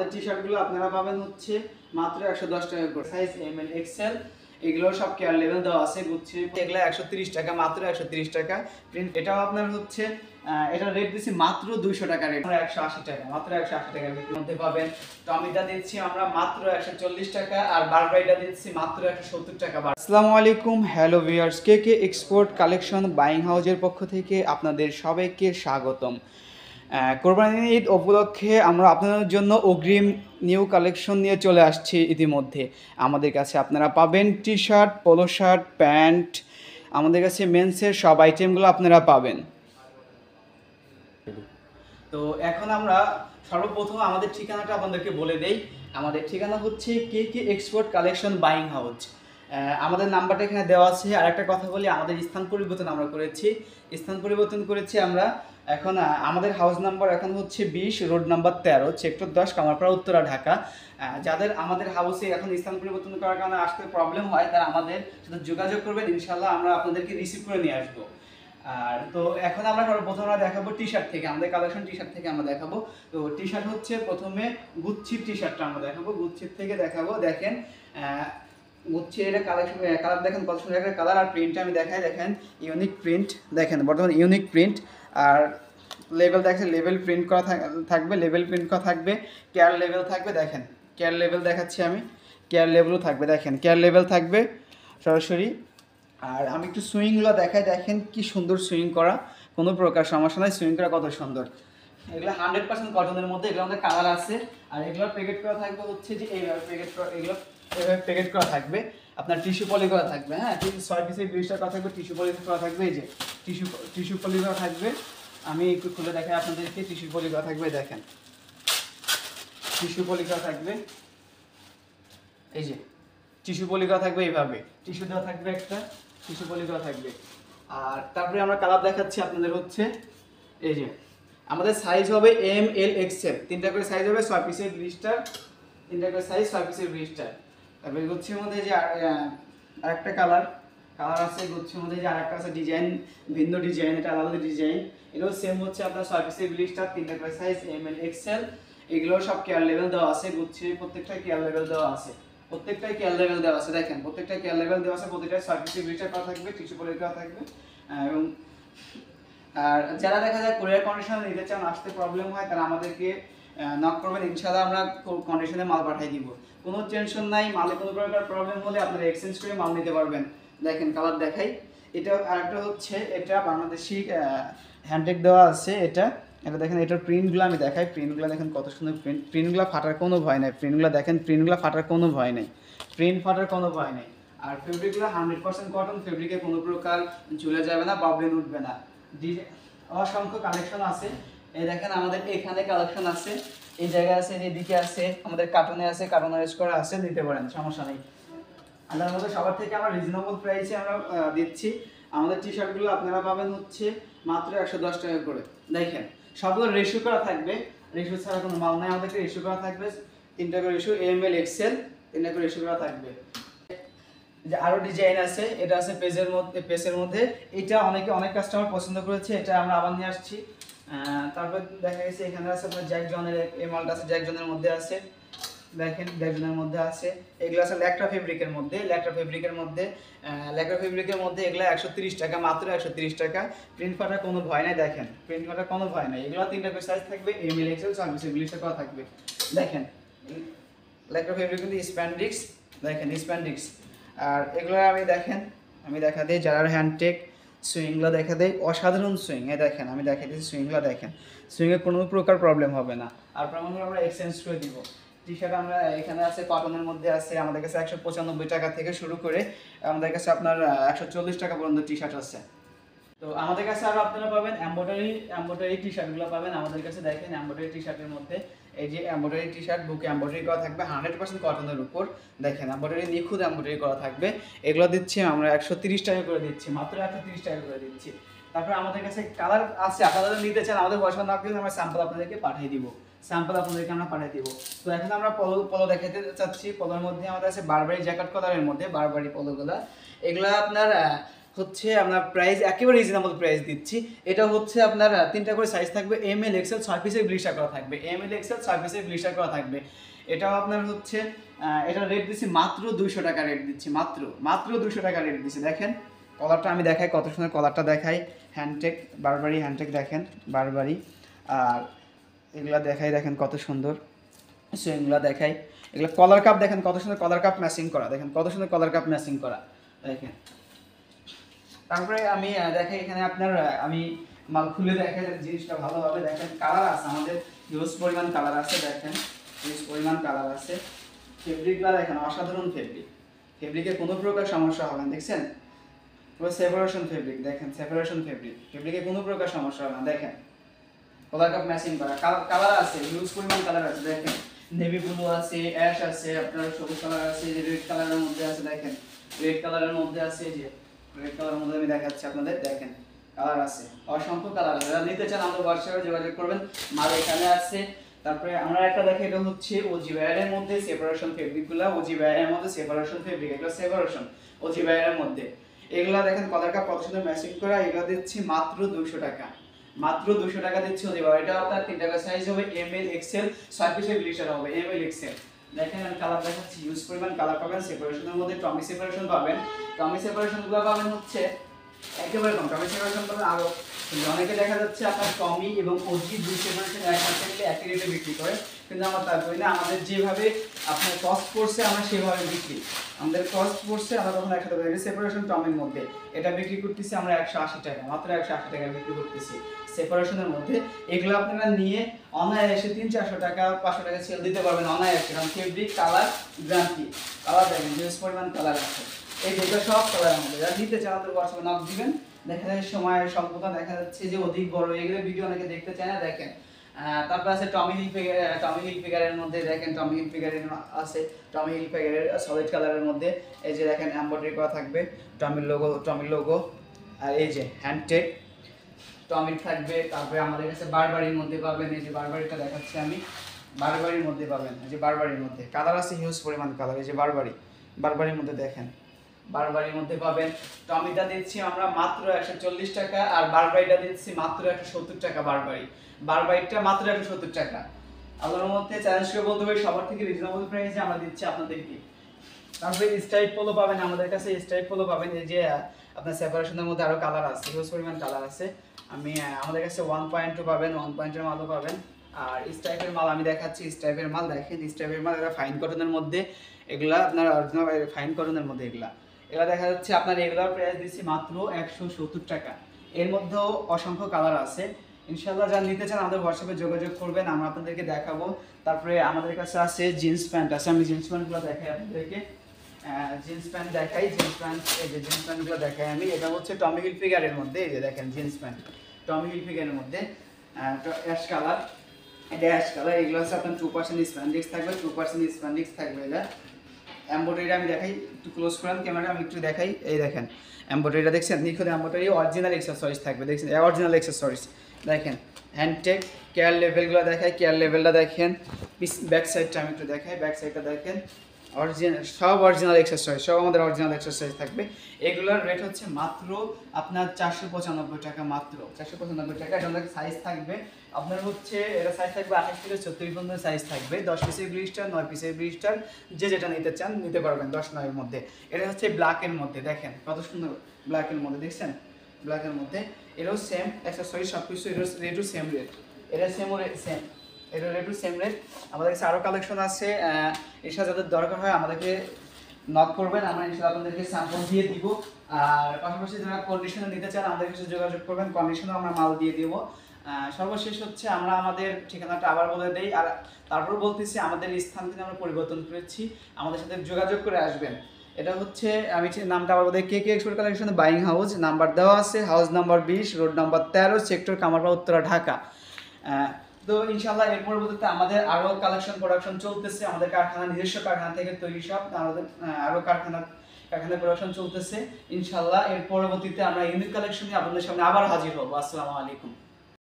আমাদের টি শার্টগুলো আপনারা পাবেন হচ্ছে মাত্র 110 টাকা করে, সাইজ এম এল এক্সেল। এগুলো সব কেয়ার লেভেল দেওয়া আছে, গুচ্ছি এগুলো 130 টাকা, মাত্র 130 টাকা। প্রিন্ট এটাও আপনার হচ্ছে এটা রেট দিচ্ছি মাত্র 200 টাকা, রেট 180 টাকা, মাত্র 180 টাকার মধ্যে পাবেন। টমিটা দিচ্ছি আমরা মাত্র 140 টাকা, আর বারবারিটা দিচ্ছি মাত্র 170 টাকা। আসসালামু আলাইকুম, হ্যালো ভিউয়ার্স, কে এক্সপোর্ট কালেকশন বাইং হাউজের পক্ষ থেকে আপনাদের সবাইকে স্বাগতম। কোরবানি ঈদ উপলক্ষে আমরা আপনাদের জন্য অগ্রিম নিউ কালেকশন নিয়ে চলে আসছি। ইতিমধ্যে আমাদের কাছে আপনারা পাবেন T shirt, polo shirt, pant, আমাদের কাছে মেন্সের সব আইটেমগুলো আপনারা পাবেন। তো এখন আমরা সর্বপ্রথম আমাদের ঠিকানাটা আপনাদেরকে বলে দেই। আমাদের ঠিকানা হচ্ছে কে এক্সপোর্ট কালেকশন বাইং হাউজ। আমাদের নাম্বারটা এখানে দেওয়া আছে। আর একটা কথা বলি, আমাদের স্থান পরিবর্তন আমরা করেছি। আমরা এখন আমাদের হাউস নাম্বার এখন হচ্ছে 20, road number 13, sector 10, Kamarpara, Uttara, Dhaka. যাদের আমাদের হাউসে এখন স্থান পরিবর্তন করার কারণে আসতে প্রবলেম হয়, তারা আমাদের সাথে যোগাযোগ করবেন, ইনশাল্লাহ আমরা আপনাদেরকে রিসিভ করে নিয়ে আসবো। আর তো এখন আমরা প্রথমে দেখাবো টি শার্ট থেকে, আমাদের কালেকশন টি শার্ট থেকে আমরা দেখাবো। তো টি শার্ট হচ্ছে প্রথমে গুচ্ছির টি শার্টটা আমরা দেখাবো, গুচ্ছির থেকে দেখাবো। দেখেন গুচ্ছি, এটা কালেকশন কালার দেখেন কত সুন্দর একটা কালার। আর প্রিন্টটা আমি দেখাই, দেখেন ইউনিক প্রিন্ট, দেখেন বর্তমানে ইউনিক প্রিন্ট। আর লেভেল দেখেন, লেভেল প্রিন্ট করা থাকবে, লেভেল প্রিন্ট করা থাকবে, কেয়ার লেভেল থাকবে। দেখেন কেয়ার লেভেল দেখাচ্ছি আমি, কেয়ার লেভেলও থাকবে, দেখেন কেয়ার লেভেল থাকবে সরাসরি। আর আমি একটু সুইংগুলো দেখাই, দেখেন কি সুন্দর সুইং করা, কোনো প্রকার সমস্যা নয়, সুইং করা কত সুন্দর। এগুলো 100% কটনের মধ্যে, এগুলো আমাদের কালার আছে। আর এগুলোর প্যাকেট করা থাকবে হচ্ছে যে এইভাবে প্যাকেট করা, এগুলো এভাবে প্যাকেট করা থাকবে, আপনার টিস্যু পলি করা থাকবে। হ্যাঁ, 6 পিসের 20 টাকা থাকবে, টিস্যু পলি করা থাকবে। এই যে টিস্যু পলি করা থাকবে, আমি একটু খুলে দেখাই আপনাদেরকে। টিস্যু পলি করা থাকবে, দেখেন টিস্যু পলি করা থাকবে, এই যে টিস্যু পলি করা থাকবে, এইভাবে টিস্যু দেওয়া থাকবে, একটা টিস্যু পলি করা থাকবে। আর তারপরে আমরা কালার দেখাচ্ছি আপনাদের হচ্ছে, এই যে আমাদের সাইজ হবে এম এল এক্সেল, 3টা করে সাইজ হবে, 6 পিসের 20টা, 3টা করে সাইজ, 6 পিসের 20টা। তারপরে গুচ্ছির মধ্যে যে আরেকটা কালার আছে, গুচ্ছির মধ্যে যে আরেকটা আছে ডিজাইন, ভিন্ন ডিজাইন, এটা আলাদা ডিজাইন। এটাও সেম হচ্ছে আপনার 6 পিসের 20টা, 3টা করে সাইজ, এম এল এক্সেল। এগুলো সব কেয়ার লেভেল দেওয়া আছে, গুচ্ছির প্রত্যেকটা কেয়ার লেভেল দেওয়া আছে, প্রত্যেকটাই কেয়ার লেভেল দেওয়া আছে। দেখেন প্রত্যেকটা কেয়ার লেভেল দেওয়া আছে, প্রত্যেকটা 6 পিসের 20টা করা থাকবে, টিস্যু পলি করা থাকবে। এবং আর যারা দেখা যায় কুরিয়ার কন্ডিশনে নিতে চান, আসতে প্রবলেম হয়, তারা আমাদেরকে নক করবেন, ইনশাআল্লাহ আমরা কন্ডিশনে মাল পাঠিয়ে দিব, কোনো টেনশন নাই। মালে কোনো প্রকার প্রবলেম হলে আপনারা এক্সচেঞ্জ করে মাল নিতে পারবেন। দেখেন কালার দেখাই, এটা আরেকটা হচ্ছে, এটা বাংলাদেশি হ্যান্ডটেক দেওয়া আছে। এটা দেখেন, এটার প্রিন্টগুলো আমি দেখাই, প্রিন্টগুলো দেখেন কত সুন্দর প্রিন্ট, প্রিন্টগুলো ফাটার কোনো ভয় নাই, প্রিন্টগুলো দেখেন, প্রিন্টগুলো ফাটার কোনো ভয় নেই, প্রিন্ট ফাটার কোনো ভয় নেই। আর ফেব্রিকগুলো 100% কটন, ফেব্রিকে কোনো প্রকার ঝুলে যাবে না, প্রবলেম উঠবে না। অসংখ্য কালেকশন আছে। এই দেখেন আমাদের এখানে কালেকশন আছে, এই জায়গায় আছে, এদিকে আছে, আমাদের কার্টুনে আছে, কার্টুনাইজ করা আছে, নিতে পারেন, সমস্যা নেই। আল্লাহর মধ্যে সবার থেকে আমরা রিজনেবল প্রাইসে আমরা দিচ্ছি। আমাদের টি শার্টগুলো আপনারা পাবেন হচ্ছে মাত্র 110 টাকা করে। দেখেন সবগুলো রেশিও করা থাকবে, রেশিও ছাড়া কোনো মাল নাই, আমাদেরকে রেশিও করা থাকবে, 3টা করে রেশিও, এম এল এক্সেল, 3টা করে রেশিও করা থাকবে। যে আরো ডিজাইন আছে, এটা আছে পেজের মধ্যে, এটা অনেক কাস্টমার পছন্দ করেছে, এটা আমরা আবার নিয়ে আসছি। তারপর দেখা গেছে এখানে আছে আপনার জ্যাক জনের, এই মালটা আছে জ্যাক জনের মধ্যে আছে, দেখেন জ্যাক জনের মধ্যে আছে। এগুলো আছে ল্যাকটা ফেব্রিকের মধ্যে, ল্যাকটা ফেব্রিকের মধ্যে এগুলো 130 টাকা, মাত্র 130 টাকা। প্রিন্ট ফাটার কোনো ভয় নাই, দেখেন প্রিন্ট ফাটার কোনো ভয় নাই। এগুলো 3টা করে সাইজ থাকবে, এম এল এক্সেল, 6 পিসের 20 টাকা থাকবে। দেখেন ল্যাকটা ফেব্রিক কিন্তু স্প্যান্ডিক্স, দেখেন স্প্যান্ডিক্স। আর এগুলো আমি দেখা দিই, যারা হ্যান্ডটেক সুইংগুলো দেখা দেয়, অসাধারণ সুইং। দেখেন আমি দেখা দিচ্ছি সুইংগুলো, দেখেন সুইংয়ে কোনো প্রকার প্রবলেম হবে না। আর প্রবলেম হলে আমরা এক্সচেঞ্জ করে দিব। টি শার্ট আমরা এখানে আছে, কটনের মধ্যে আছে, আমাদের কাছে 195 টাকা থেকে শুরু করে আমাদের কাছে আপনার 140 টাকা পর্যন্ত টি শার্ট আছে। তো আমাদের কাছে আরো আপনারা পাবেন এমব্রয়ডারি টি শার্টগুলো পাবেন আমাদের কাছে। দেখেন এমব্রয়ডারি টি শার্টের মধ্যে, এই যে এমব্রয়ডারি টি শার্ট, বুকে এমব্রয়ডারি করা থাকবে, 100% কটনের উপর। দেখেন এমব্রয়ডারি, নিখুঁত এমব্রয়ডারি করা থাকবে। এগুলো দিচ্ছি আমরা 130 টাকা করে দিচ্ছি, মাত্র 130 টাকা করে দিচ্ছি। তারপর আমাদের কাছে কালার আছে, আপনারা যদি নিতে চান আমাদের পয়সা না দিলে আমরা স্যাম্পল আপনাদেরকে পাঠিয়ে দিব, আমরা পাঠিয়ে দিব। তো এখন আমরা পলো দেখাতে চাচ্ছি। পলোর মধ্যে আমাদের আছে বারবারি জ্যাকেট কলারের মধ্যে, বারবারি পলোগুলা। এগুলা আপনার হচ্ছে আপনার প্রাইস একেবারে রিজনেবল প্রাইস দিচ্ছি। এটা হচ্ছে আপনার 3টা করে সাইজ থাকবে, ML XL 6 পিসের ব্লিস্টার করা থাকবে, ML XL 6 পিসের ব্লিস্টার করা থাকবে। এটাও আপনার হচ্ছে এটা রেট দিচ্ছি মাত্র 200 টাকা রেট দিচ্ছি, মাত্র 200 টাকা রেট দিচ্ছি। দেখেন কলারটা আমি দেখাই, কত সুন্দর কলারটা দেখাই, হ্যান্ডটেক বারবারি হ্যান্ডটেক দেখেন বারবারি। আর এগুলা দেখাই, দেখেন কত সুন্দর, সো এগুলা দেখাই, এগুলো কলার কাপ দেখেন কত সুন্দর কলার কাপ ম্যাচিং করা, দেখেন কত সুন্দর কলার কাপ ম্যাচিং করা দেখেন। তারপরে আমি দেখাই এখানে আপনার আমি মাল খুলে দেখাই জিনিসটা ভালোভাবে দেখেন। কালার আছে আমাদের হিউজ পরিমাণ কালার আছে, দেখেন হিউজ পরিমাণ কালার আছে। ফেব্রিকগুলো দেখেন অসাধারণ ফেব্রিক, ফেব্রিকে কোনো প্রকার সমস্যা হবে না, দেখছেন পুরো সেপারেশন ফেব্রিক, দেখেন সেপারেশন ফেব্রিক, ফেব্রিকে কোনো প্রকার সমস্যা হবে না। দেখেন কলার কাপ ম্যাচিং করা, কালার আছে হিউজ পরিমাণ কালার আছে, দেখেন নেভি ব্লু আছে, অ্যাশ আছে, আপনার সবুজ কালার আছে, যে রেড কালারের মধ্যে আছে, দেখেন রেড কালারের মধ্যে আছে, যে রেড কালারের মধ্যে আমি দেখাচ্ছি আপনাদের, দেখেন কালার আছে অসংখ্য কালার আছে। যারা নিতে চান আমাদের হোয়াটসঅ্যাপে যোগাযোগ করবেন, মাল এখানে আছে। তারপরে আমরা একটা দেখি, এটা হচ্ছে ওজি ওয়্যারের মধ্যে সেপারেশন ফেব্রিকগুলো, ওজি ওয়্যারের মধ্যে সেপারেশন ফেব্রিক, এগুলো সেপারেশন ওজি ওয়্যারের মধ্যে। এগুলা দেখেন কলার কাপ কত সুন্দর ম্যাচিং করা, এগুলো দিচ্ছি মাত্র 200 টাকা, মাত্র 200 টাকা দিচ্ছি ওজি ওয়্যার। এটা আপনার 3 টাকা সাইজ হবে, ML XL 6 পিসের ব্লিস্টার হবে, ML XL। দেখেন আমি কালার দেখাচ্ছি, ইউজ পরিমাণ কালার পাবেন, সেপারেশনের মধ্যে টমি সেপারেশন পাবেন, টমি সেপারেশনগুলো পাবেন হচ্ছে একেবারে কম, টমি সেপারেশন পাবেন আরো। অনেকে দেখা যাচ্ছে আপনার টমি এবং ওজি দুই সেপারেশন একসাথে মিলে একই রেটে বিক্রি করে, কিন্তু আমরা তার করি না। আমাদের যেভাবে আপনার কস্ট পড়ছে আমরা সেভাবে বিক্রি, আমাদের কস্ট পড়ছে আমরা তখন একসাথে করি। সেপারেশন টমির মধ্যে এটা বিক্রি করতেছি আমরা 180 টাকা, মাত্র 180 টাকা বিক্রি করতেছি সেপারেশনের মধ্যে। এগুলো আপনারা নিয়ে অনায়াসে 300-400 টাকা 500 টাকা সেল দিতে পারবেন অনায়াসে, কারণ ফেব্রিক কালার গ্যারান্টি। কালার দেখেন হিউজ পরিমাণ কালার আছে, এই দুটো সব কালার আমাদের। যারা নিতে চান আমাদের হোয়াটসঅ্যাপে নক দিবেন। দেখা যায় সময়ের স্বল্পতা, দেখা যাচ্ছে যে অধিক বড় এগুলো ভিডিও অনেকে দেখতে চায় না, দেখেন। তারপর আছে টমি হিলফিগারের মধ্যে, দেখেন টমি হিলফিগারের আছে, টমি হিলফিগারের সলিড কালারের মধ্যে এই যে দেখেন এমব্রয়ডারি করা থাকবে টমির লোগো। আর এই যে হ্যান্ডটেক টমির থাকবে। তারপরে আমাদের কাছে বারবারির মধ্যে পাবেন, এই যে বারবারিটা দেখাচ্ছি আমি, বারবারির মধ্যে পাবেন, এই যে বারবারির মধ্যে কালার আছে হিউজ পরিমাণ কালার, এই যে বারবারির মধ্যে দেখেন, বারবারির মধ্যে পাবেন। টমিটা দিচ্ছি আমরা মাত্র 140 টাকা, আর বারবারিটা দিচ্ছি মাত্র 170 টাকা। বারবারিটা মাত্র 170 টাকা। আল্লাহর মধ্যে চ্যালেঞ্জ করে বলতে পারি সবার থেকে রিজনেবল প্রাইসে আমরা দিচ্ছি আপনাদেরকে। তারপরে স্ট্রাইপ পোলো পাবেন আমাদের কাছে, স্ট্রাইপ পোলো পাবেন। এই যে আপনার সেপারেশনের মধ্যে আরো কালার আছে, হিউজ পরিমাণ কালার আছে। আমি আমাদের কাছে 1.2 পাবেন, 1 মালও পাবেন। আর স্ট্রাইপের মাল আমি দেখাচ্ছি, স্ট্রাইপের মাল দেখেন, স্ট্রাইপের মাল এটা ফাইন কটনের মধ্যে, এগুলা আপনার অরিজিনাল ফাইন কটনের মধ্যে এগুলা দেখা যাচ্ছে আপনার এগুলোর প্রাইস দিচ্ছি মাত্র 170 টাকা। এর মধ্যেও অসংখ্য কালার আছে, ইনশাআল্লাহ যারা নিতে চান আমাদের হোয়াটসঅ্যাপে যোগাযোগ করবেন, আমরা আপনাদেরকে দেখাবো। তারপরে আমাদের কাছে আছে জিন্স প্যান্ট আছে, আমি জিন্স প্যান্টগুলো দেখাই আপনাদেরকে। জিন্স প্যান্ট দেখাই, জিন্স প্যান্ট, এই যে জিন্স প্যান্টগুলো দেখাই আমি। এটা হচ্ছে টমি হিলফিগারের মধ্যে, এই যে দেখেন জিন্স প্যান্ট টমি হিলফিগারের মধ্যে, অ্যাশ কালার, এটা অ্যাশ কালার। এগুলো হচ্ছে আপনার 2% স্প্যান্ডিক্স থাকবে, 2% স্প্যান্ডিক্স থাকবে। এটা এমব্রয়ডারি আমি দেখাই, একটু ক্লোজ করেন ক্যামেরা, আমি একটু দেখাই। এই দেখেন এমব্রয়ডারিটা দেখছেন, নিখুঁত এমব্রয়ডারি, অরিজিনাল এক্সেসরিজ থাকবে, দেখছেন অরিজিনাল এক্সেসরিজ। দেখেন হ্যান্ডটেক, কেয়ার লেভেলগুলো দেখাই, কেয়ার লেভেলটা দেখেন। ব্যাক সাইডটা আমি একটু দেখাই, ব্যাক সাইডটা দেখেন, অরিজিনাল সব অরিজিনাল এক্সেসরিজ, সব আমাদের অরিজিনাল এক্সেসরিজ থাকবে। এগুলোর রেট হচ্ছে মাত্র আপনার 495 টাকা, মাত্র 495 টাকা। এটা আমাদের সাইজ থাকবে আপনার হচ্ছে, এটা সাইজ থাকবে 28 থেকে 34 পর্যন্ত সাইজ থাকবে, 10 পিসের ব্লিস্টার, 9 পিসের ব্লিস্টার, যে যেটা নিতে চান নিতে পারবেন 10-9 মধ্যে। এটা হচ্ছে ব্ল্যাকের মধ্যে, দেখেন কত সুন্দর ব্ল্যাকের মধ্যে, দেখছেন ব্ল্যাকের মধ্যে। এটাও সেম অ্যাক্সেসরিজ সব কিছু, এটার রেটও সেম রেট, এটা সেম, এটা রেটও সেম রেট। আমাদের কাছে আরও কালেকশন আছে, এর সাথে যাদের দরকার হয় আমাদেরকে নক করবেন, আমরা ইনশাআল্লাহ আপনাদেরকে স্যাম্পল দিয়ে দিব। আর পাশাপাশি যারা কন্ডিশনে নিতে চান আমাদের কাছে যোগাযোগ করবেন, কন্ডিশনেও আমরা মাল দিয়ে দিব। সর্বশেষ হচ্ছে আমরা আমাদের ঠিকানাটা আবার বলে দেই, আর তারপর বলতেছি আমাদের স্থান কিন্তু আমরা পরিবর্তন করেছি, আমাদের সাথে যোগাযোগ করে আসবেন। এটা হচ্ছে আমি নামটা আবার বলে, KK export collection buying house, number দেওয়া আছে, house number 20, road number 13, sector Kamarpara, Uttara, Dhaka. তো ইনশাআল্লাহ এর পরবর্তীতে আমাদের আরও কালেকশন প্রোডাকশন চলতেছে, আমাদের কারখানা, নিজস্ব কারখানা থেকে তৈরি সব, আমাদের আরও কারখানা প্রোডাকশন চলতেছে। ইনশাআল্লাহ এর পরবর্তীতে আমরা ইউনিক কালেকশন নিয়ে আপনাদের সামনে আবার হাজির হব। আসসালামু আলাইকুম।